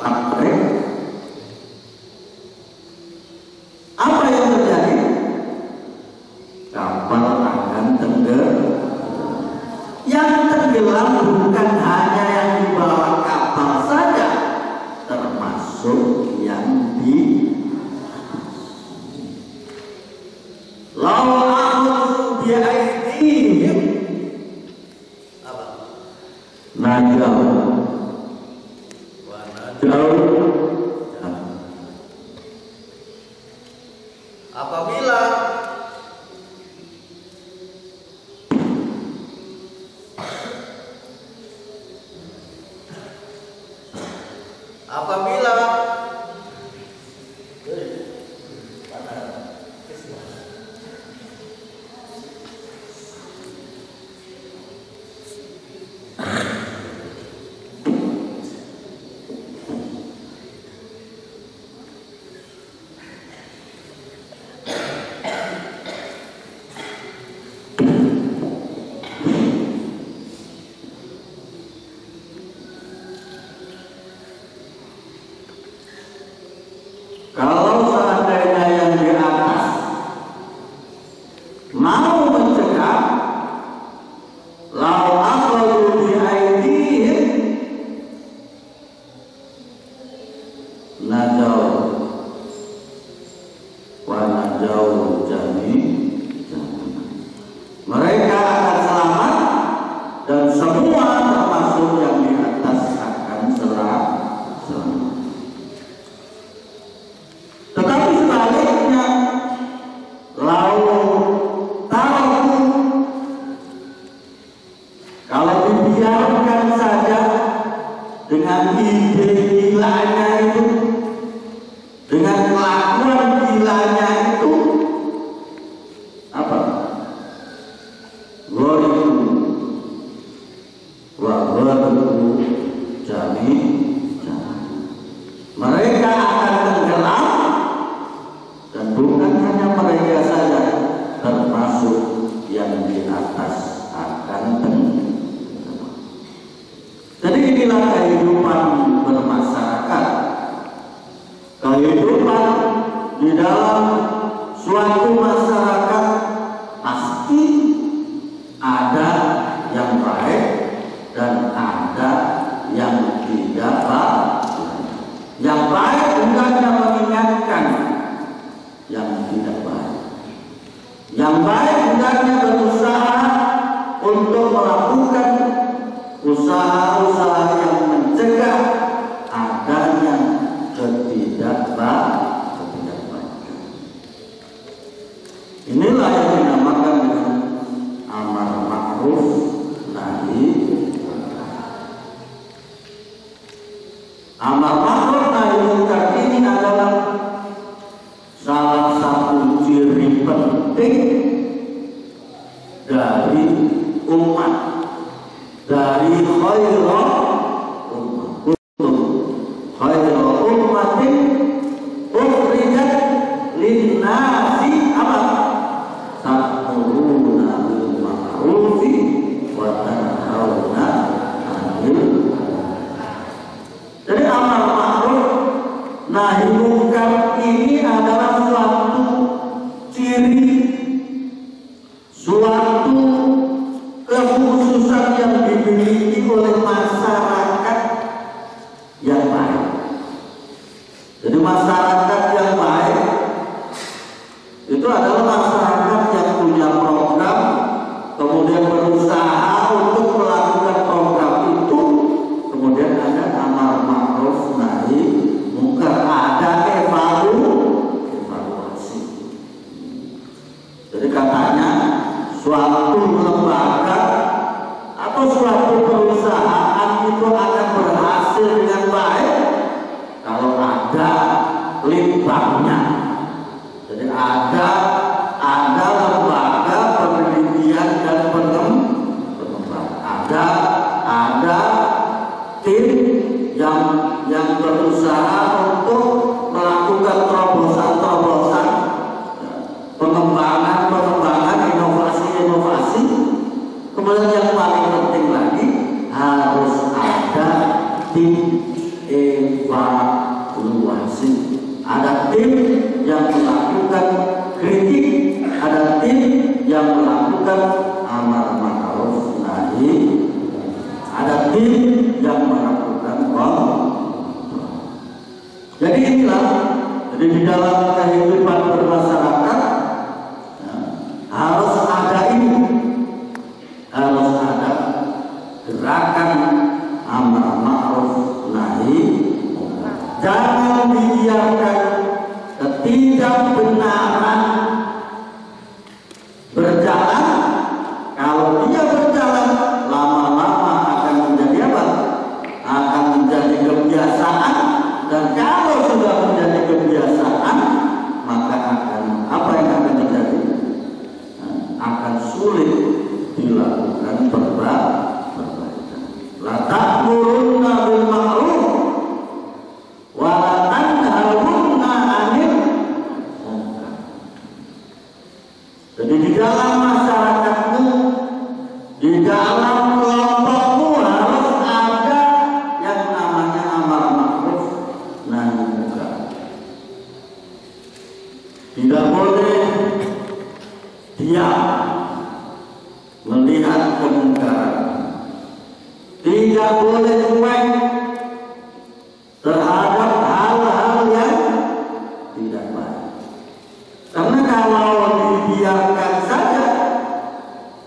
praktek, apa yang terjadi? Kapal akan tenggelam. Yang tenggelam bukan hanya yang di bawah kapal saja, termasuk yang di laut. Biaidihim apa? Najau apabila kalau seandainya yang di atas mau mencegah, lau akhadhu bi aydihim najau wa najau mereka akan selamat dan semua termasuk yang di atas akan selamat. Tetapi sebaliknya, kalau dibiarkan saja dengan ide gilanya itu, dengan kelakuan gilanya itu, apa? Mereka akan tenggelam, dan bukan hanya mereka saja, termasuk yang di atas akan tenggelam. Jadi inilah kehidupan bermasyarakat, kehidupan di dalam suatu masyarakat. Pasti ada yang baik dan ada yang tidak baik. Yang baik hendaknya mengingatkan yang tidak baik. Yang baik hendaknya berusaha untuk melakukan usaha-usaha yang mencegah adanya ketidakbaikan. Inilah yang dinamakan dengan amar ma'ruf nahi munkar. Amar ma'ruf nahi munkar ini adalah salah satu ciri penting dari umat, dari khairul ummah. Khairul ummatin ukhrijat linnasi apa? Ta'muruna bil ma'rufi wa tanhauna 'anil munkar. Jadi amar ma'ruf nahi munkar ini adalah suatu ciri, suatu kekhususan yang dimiliki oleh masyarakat yang baik. Jadi masyarakat yang baik itu adalah masyarakat yang punya program, kemudian berusaha untuk melakukan program itu, kemudian ada amar ma'ruf nahi munkar, ada evaluasi. Jadi katanya suatu lembaga atau suatu perusahaan itu akan berhasil dengan baik kalau ada litbangnya. Jadi ada lembaga penelitian dan pengembangan, ada tim yang berusaha untuk melakukan terobosan pengembangan, inovasi. Kemudian yang paling penting lagi harus ada tim evaluasi. evaluasi. Ada tim yang melakukan kritik, ada tim yang melakukan amar ma'ruf nahi, ada tim yang melakukan Jadi inilah, jadi di dalam kehidupan bermasyarakat ya, harus ada ini, harus ada gerakan amar ma'ruf nahi. Jangan dibiarkan ketidakbenaran berjalan. Kalau dia berjalan, lama-lama akan menjadi apa? Akan menjadi kebiasaan. Dan kalau sudah menjadi kebiasaan, maka akan apa yang akan terjadi? Akan sulit dilakukan perbaikan. La ta'murunna bil ma'ruf wa la tanhauna 'anil munkar. Jadi di dalam masyarakatmu, di dalam kelompokmu harus ada yang namanya amar ma'ruf nahi munkar. Tidak boleh diam melihat kemungkaran. Tidak boleh cuek terhadap hal-hal yang tidak baik. Karena kalau dibiarkan saja,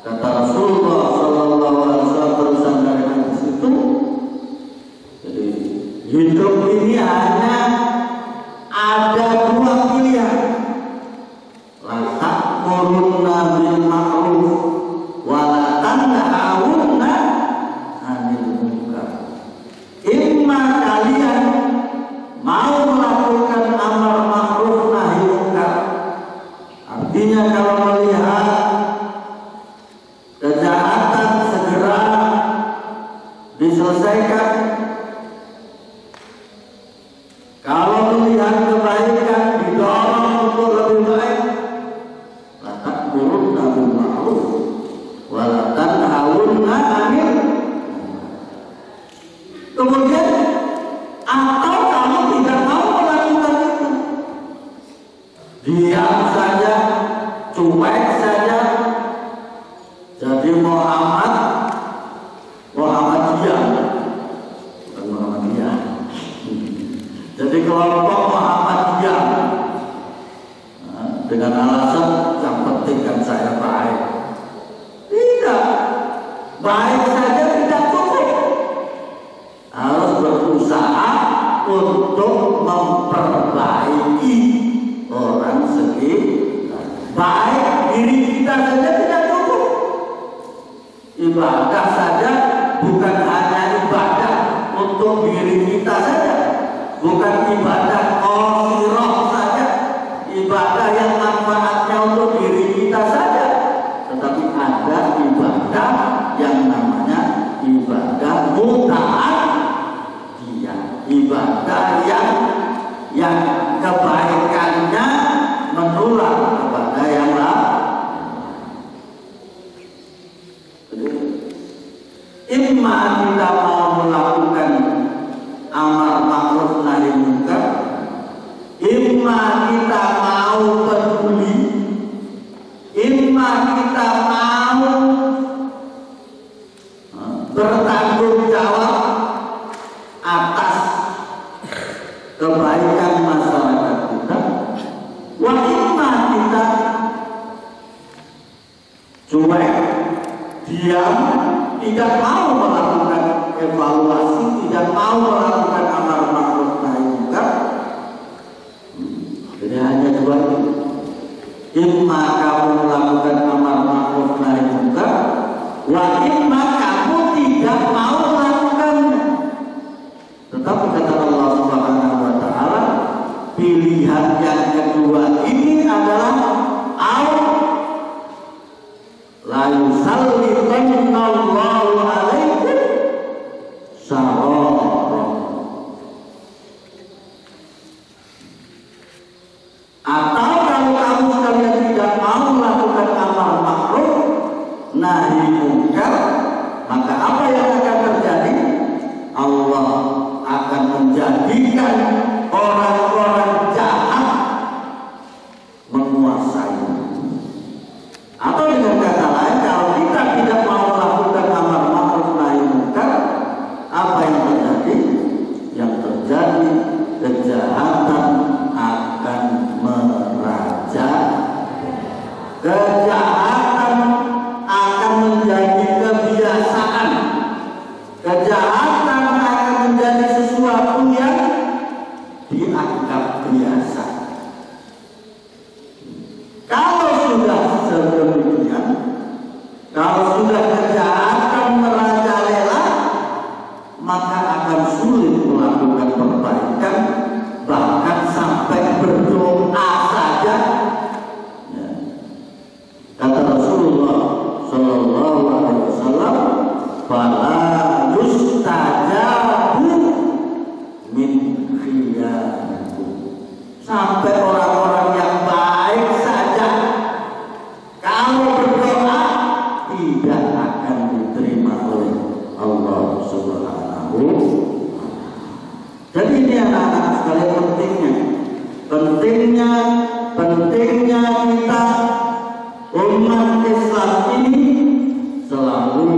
kata Rasulullah SAW bersama dengan itu, jadi hidup ini hanya ada dua pilihan. La ta'murunna bil ma'ruf wa la tanhauna 'anil munkar. Imma kalian mau melakukan amar ma'ruf nahi munkar. Artinya kalau melihat kejahatan segera diselesaikan. Kalau melihat kebaikan didorong untuk lebih baik. La ta'murunna bil ma'ruf wa la tanhauna 'anil munkar. Kemudian atau kamu tidak mau melakukan itu, diam saja, cuek saja. Jadi Muhammadiyah, bukan Muhammadiyah. Jadi kelompok Muhammadiyah dengan alasan yang penting kan saya baik. Tidak, baik saja tidak cukup. Harus berusaha untuk memperbaiki orang sekitar. Baik diri kita saja tidak cukup. Ibadah saja bukan hanya ibadah untuk diri kita saja, bukan ibadah qasirah saja, ibadah yang manfaatnya untuk diri kita saja, tetapi ada ibadah yang namanya ibadah muta'addiyah, ibadah yang kebaikannya menular kepada yang lain. Imma kita mau melakukan amar ma'ruf nahi munkar, imma kita mau peduli, imma kita mau bertanggung jawab atas kebaikan masyarakat kita, wa imma kita cuek, diam, tidak mau melakukan evaluasi, tidak mau melakukan amar ma'ruf nahi munkar. Jadi hanya dua itu. Imma kamu melakukan amar ma'ruf nahi munkar, wa imma kamu tidak mau melakukannya. Tetapi kata Allah Subhanahu wa taala, pilihan yang kedua ini adalah la yusallitanallahu alaikum sarara. Atau kalau kamu sekalian tidak mau melakukan amar ma'ruf nahi munkar, maka apa yang akan terjadi? Allah akan menjadikan membiarkan orang-orang jahat menguasai. Atau dengan kata lain, kalau kita tidak mau melakukan amar ma'ruf nahi munkar, apa yang terjadi? Yang terjadi kejahatan akan meraja. Kejahatan akan menjadi kebiasaan. Kejahatan akan menjadi sesuatu yang dianggap biasa. Kalau sudah sedemikian, kalau sudah kejahatan merajalela, maka akan sulit melakukan perbaikan, bahkan sampai berdoa saja. Ya. Kata Rasulullah Shallallahu Alaihi Wasallam, "Fala yustajabu min khiyarikum." Sampai orang-orang yang baik saja, kalau berdoa tidak akan diterima oleh Allah Subhanahu. Jadi ini anak-anak sekalian pentingnya kita umat Islam ini selalu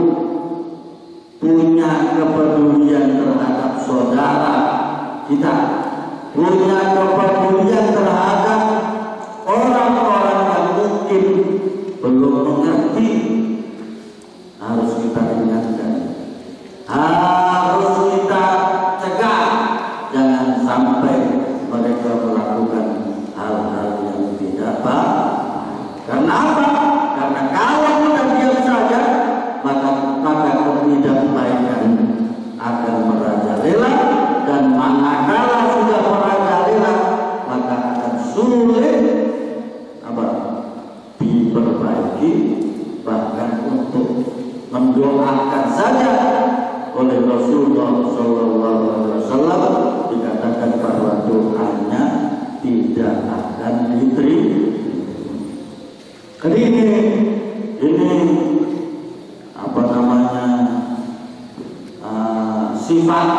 punya kepedulian terhadap saudara kita, punya kepedulian terhadap orang-orang yang mungkin belum mengerti. Harus kita ingatkan, harus kita cegah, jangan sampai mereka melakukan hal-hal yang tidak baik. Karena apa? Karena kalau kita diam saja, maka ketidakbaikan akan merajalela, dan manakala sudah merajalela, maka akan sulit diperbaiki, bahkan untuk mendoakan saja. Oleh Rasulullah SAW dikatakan bahwa doanya tidak akan diterima. Jadi ini apa namanya, sifat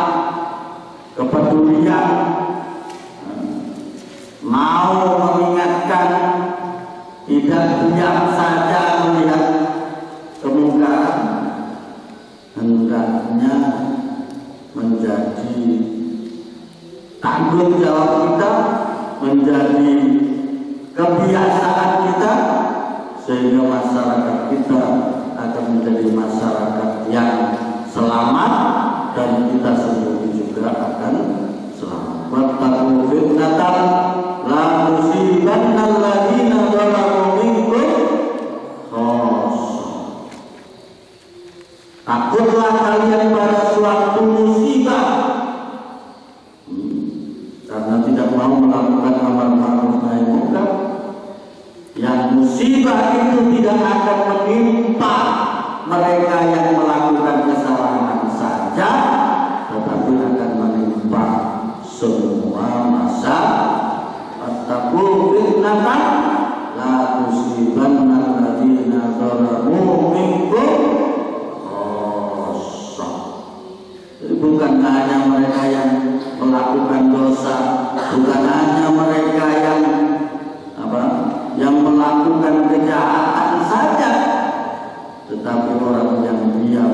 kepedulian, mau mengingatkan, tidak diam saja melihat kemungkaran, hendaknya menjadi tanggung jawab kita, menjadi kebiasaan kita, sehingga masyarakat kita akan menjadi masyarakat yang selamat, dan kita sendiri juga akan selamat. Wattaqu fitnatan la tusibanna alladziina zalamu minkum khassah. Takutlah kalian pada suatu musibah, karena tidak mau melakukan amar ma'ruf nahi munkar. Yang musibah itu tidak akan menimpa mereka yang melakukan kesalahan saja, tetapi akan menimpa semua masa. Wattaqu fitnatan la tusibanna alladziina zalamu minkum khassah. Jadi bukan hanya mereka yang melakukan dosa, bukan hanya mereka yang melakukan kejahatan saja, tetapi orang yang diam,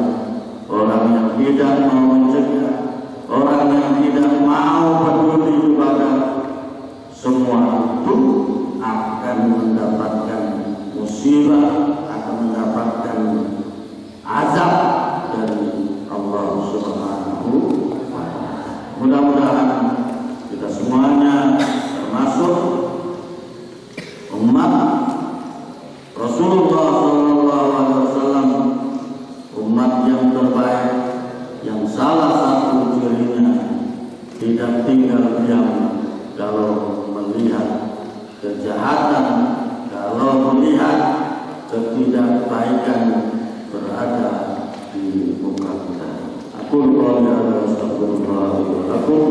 orang yang tidak mau mencegah, orang yang tidak mau peduli kepada semua itu akan mendapatkan musibah, akan mendapatkan azab dari Allah Subhanahu wa Ta'ala. Mudah-mudahan kita semuanya termasuk umat Rasulullah SAW, umat yang terbaik, yang salah satu cirinya tidak tinggal diam kalau melihat kejahatan, kalau melihat ketidakbaikan berada di muka kita. Aku qouli hadza astaghfirullah wa lakum.